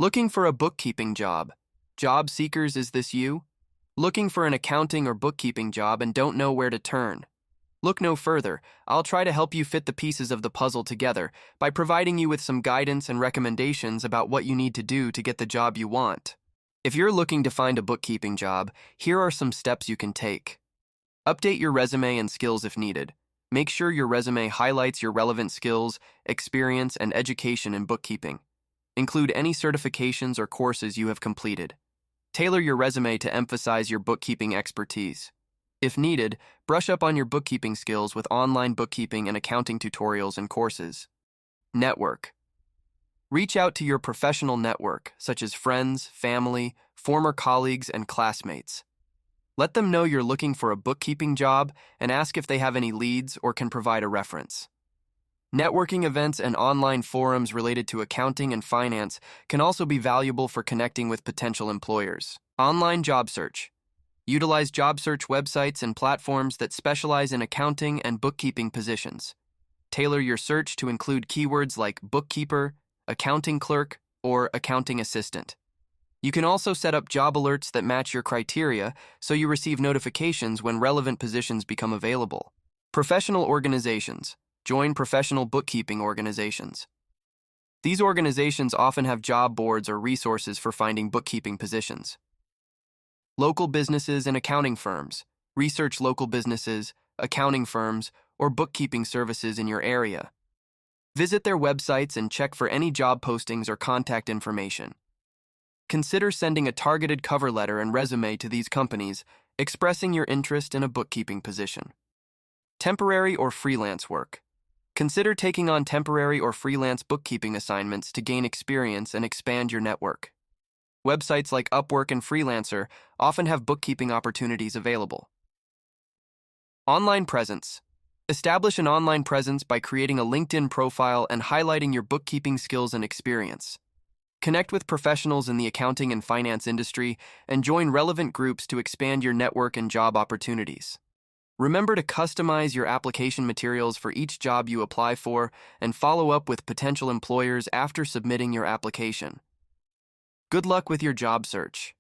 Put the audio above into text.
Looking for a bookkeeping job. Job seekers, is this you? Looking for an accounting or bookkeeping job and don't know where to turn? Look no further. I'll try to help you fit the pieces of the puzzle together by providing you with some guidance and recommendations about what you need to do to get the job you want. If you're looking to find a bookkeeping job, here are some steps you can take. Update your resume and skills if needed. Make sure your resume highlights your relevant skills, experience, and education in bookkeeping. Include any certifications or courses you have completed. Tailor your resume to emphasize your bookkeeping expertise. If needed, brush up on your bookkeeping skills with online bookkeeping and accounting tutorials and courses. Network. Reach out to your professional network, such as friends, family, former colleagues, and classmates. Let them know you're looking for a bookkeeping job and ask if they have any leads or can provide a reference. Networking events and online forums related to accounting and finance can also be valuable for connecting with potential employers. Online job search. Utilize job search websites and platforms that specialize in accounting and bookkeeping positions. Tailor your search to include keywords like bookkeeper, accounting clerk, or accounting assistant. You can also set up job alerts that match your criteria so you receive notifications when relevant positions become available. Professional organizations. Join professional bookkeeping organizations. These organizations often have job boards or resources for finding bookkeeping positions. Local businesses and accounting firms. Research local businesses, accounting firms, or bookkeeping services in your area. Visit their websites and check for any job postings or contact information. Consider sending a targeted cover letter and resume to these companies, expressing your interest in a bookkeeping position. Temporary or freelance work. Consider taking on temporary or freelance bookkeeping assignments to gain experience and expand your network. Websites like Upwork and Freelancer often have bookkeeping opportunities available. Online presence. Establish an online presence by creating a LinkedIn profile and highlighting your bookkeeping skills and experience. Connect with professionals in the accounting and finance industry and join relevant groups to expand your network and job opportunities. Remember to customize your application materials for each job you apply for and follow up with potential employers after submitting your application. Good luck with your job search.